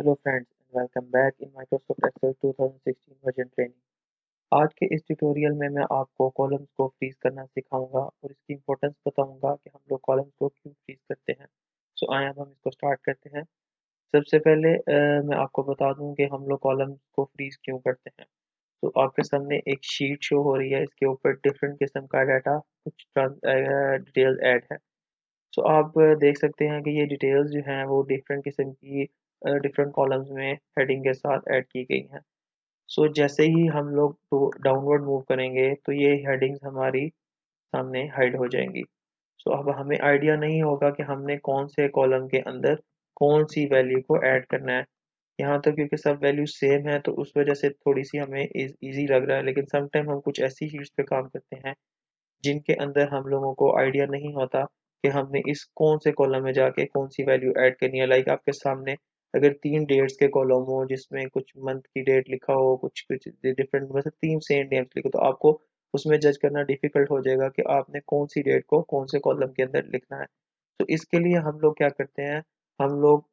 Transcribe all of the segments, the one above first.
Hello friends and welcome back in Microsoft Excel 2016 version training. आज के इस tutorial में मैं आपको कॉलम्स को फ्रीज करना सिखाऊंगा और इसकी इंपॉर्टेंस बताऊंगा कि हम लोग कॉलम्स को क्यों फ्रीज करते हैं। सो आइए अब हम इसको स्टार्ट करते हैं। सबसे पहले मैं आपको बता दूं कि हम लोग कॉलम्स को फ्रीज क्यों करते हैं। तो आपके सामने एक शीट शो हो रही है, इसके ऊपर डिफरेंट किस्म का डाटा कुछ डिटेल्स ऐड है। सो आप देख सकते हैं कि ये डिटेल्स जो हैं वो डिफरेंट किस्म की डिफरेंट कॉलम्स में हेडिंग के साथ ऐड की गई हैं। सो जैसे ही हम लोग तो डाउनवर्ड मूव करेंगे तो ये हेडिंग्स हमारी सामने हाइड हो जाएंगी। सो अब हमें आइडिया नहीं होगा कि हमने कौन से कॉलम के अंदर कौन सी वैल्यू को ऐड करना है। यहाँ तो क्योंकि सब वैल्यू सेम है तो उस वजह से थोड़ी सी हमें इजी लग रहा है, लेकिन समटाइम हम कुछ ऐसी शीट्स पे काम करते हैं जिनके अंदर हम लोगों को आइडिया नहीं होता कि हमने इस कौन से कॉलम में जाके कौन सी वैल्यू ऐड करनी है। लाइक आपके सामने अगर 3 डेट्स के कॉलम हो जिसमें कुछ मंथ की डेट लिखा हो, कुछ कुछ डिफरेंट मतलब 3 सेम डेट्स लिखे, तो आपको उसमें जज करना डिफिकल्ट हो जाएगा कि आपने कौन सी डेट को कौन से कॉलम के अंदर लिखना है। तो इसके लिए हम लोग क्या करते हैं, हम लोग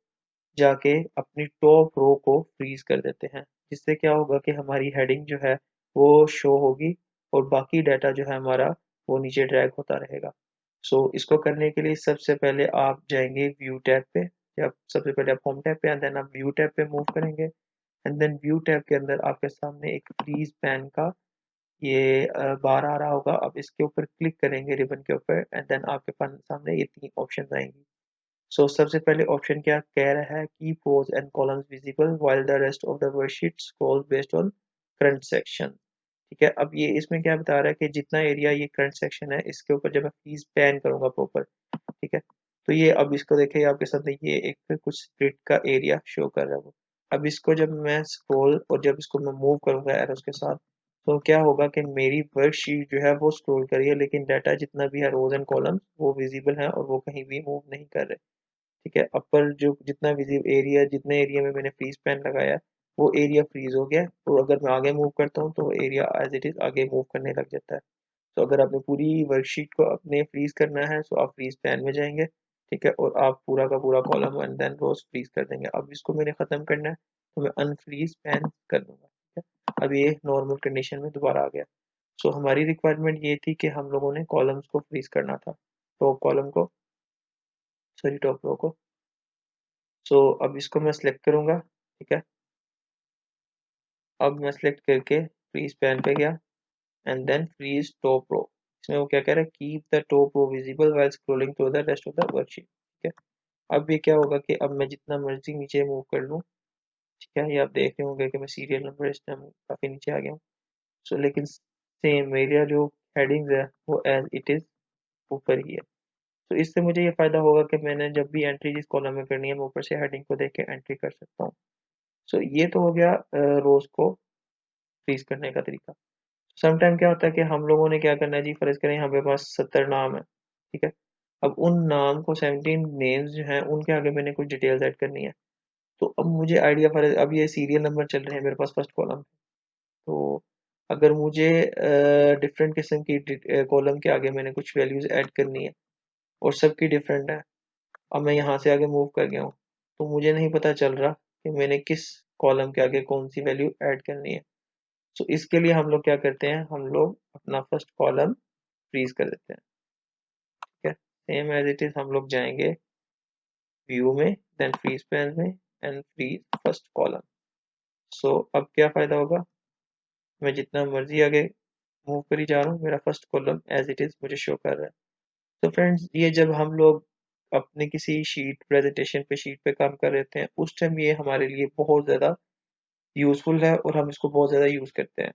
जाके अपनी टॉप रो को फ्रीज कर देते हैं, जिससे क्या होगा कि हमारी हेडिंग जो है वो शो होगी और बाकी डाटा जो है हमारा वो नीचे ड्रैग होता रहेगा। सो इसको करने के लिए सबसे पहले आप जाएंगे व्यू टैब पे, या सबसे पहले आप होम टैब पे एंड देन आप व्यू टैब पे मूव करेंगे एंड देन व्यू टैब के अंदर आपके सामने एक फ्रीज पैन का ये बार आ रहा होगा। आप इसके ऊपर क्लिक करेंगे रिबन के ऊपर एंड देन आपके सामने ये 3 ऑप्शन आएंगी। सो सबसे पहले ऑप्शन क्या कह रहा है, keep rows and columns visible while the rest of the worksheet scroll based on current section. ठीक है, अब ये इसमें क्या बता रहा है कि जितना एरिया ये करंट सेक्शन है इसके ऊपर जब मैं फ्रीज पैन करूंगा प्रॉपर, ठीक है, तो ये अब इसको देखिए आपके सामने ये एक कुछ स्प्लिट का एरिया शो कर रहा है वो। अब इसको जब मैं स्क्रॉल और जब इसको मैं मूव करूंगा एरोस के साथ, तो क्या होगा कि मेरी वर्कशीट जो है वो स्क्रॉल करिए, लेकिन डाटा जितना भी है रोज एंड कॉलम्स वो विजिबल है और वो कहीं भी मूव नहीं कर रहे। ठीक है, अपर जो जितना विजिबल एरिया, जितने एरिया में मैंने फ्रीज पैन लगाया वो एरिया फ्रीज हो गया, और अगर मैं आगे मूव करता हूँ तो एरिया एज इट इज आगे मूव करने लग जाता है। तो अगर आपने पूरी वर्कशीट को अपने फ्रीज करना है तो आप फ्रीज पैन में जाएंगे, ठीक है, और आप पूरा का पूरा column and then rows freeze कर देंगे। अब इसको मैंने खत्म करना है तो मैं अनफ्रीज पैन कर दूंगा। ठीक है, अब ये नॉर्मल कंडीशन में दोबारा आ गया। सो हमारी रिक्वायरमेंट ये थी कि हम लोगों ने कॉलम्स को फ्रीज करना था, टॉप कॉलम को, सॉरी टॉप रो को। सो अब इसको मैं सिलेक्ट करूंगा, ठीक है। अब मैं सिलेक्ट करके फ्रीज पैन पे गया and then freeze top row. इसमें वो क्या कह रहा है, keep the top row visible while scrolling through the rest of the worksheet. ठीक है, अब ये क्या होगा कि अब मैं जितना मर्जी नीचे मूव कर लूँ, ठीक है, ये आप देख रहे होंगे कि मैं सीरियल नंबर इस टाइम काफी नीचे आ गया हूँ। सो लेकिन सेम मेरा जो हेडिंग्स है वो एज इट इज ऊपर ही है। तो इससे मुझे ये फायदा होगा कि मैंने जब भी एंट्री जिस कॉलम में करनी है मैं ऊपर से हेडिंग को देख के एंट्री कर सकता हूँ। सो ये तो हो गया रोज को फ्रीज करने का तरीका। समटाइम क्या होता है कि हम लोगों ने क्या करना है जी, फर्ज करें हमारे पास 70 नाम है, ठीक है। अब उन नाम को 17 नेम्स जो हैं उनके आगे मैंने कुछ डिटेल्स ऐड करनी है। तो अब मुझे आइडिया, फर्ज अब ये सीरियल नंबर चल रहे हैं मेरे पास फर्स्ट कॉलम, तो अगर मुझे डिफरेंट किस्म की कॉलम के आगे मैंने कुछ वैल्यूज ऐड करनी है और सबकी डिफरेंट है, अब मैं यहाँ से आगे मूव कर गया हूँ तो मुझे नहीं पता चल रहा कि मैंने किस कॉलम के आगे कौन सी वैल्यू ऐड करनी है। तो इसके लिए हम लोग क्या करते हैं, हम लोग अपना फर्स्ट कॉलम फ्रीज कर देते हैं। ठीक है, सेम एज इट इज हम लोग जाएंगे व्यू में, देन फ्रीज पैन में एंड फ्रीज फर्स्ट कॉलम। सो अब क्या फायदा होगा, मैं जितना मर्जी आगे मूव करी जा रहा हूँ मेरा first column as it is मुझे शो कर रहा है। तो फ्रेंड्स ये जब हम लोग अपने किसी शीट प्रेजेंटेशन पे शीट पे काम कर रहे हैं उस टाइम ये हमारे लिए बहुत ज़्यादा यूजफुल है और हम इसको बहुत ज़्यादा यूज़ करते हैं।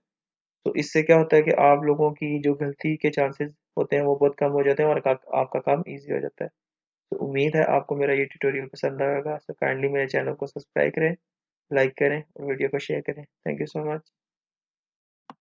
तो इससे क्या होता है कि आप लोगों की जो गलती के चांसेस होते हैं वो बहुत कम हो जाते हैं और आपका काम ईजी हो जाता है। तो उम्मीद है आपको मेरा ये ट्यूटोरियल पसंद आएगा। सो काइंडली मेरे चैनल को सब्सक्राइब करें, लाइक करें और वीडियो को शेयर करें। Thank you so much.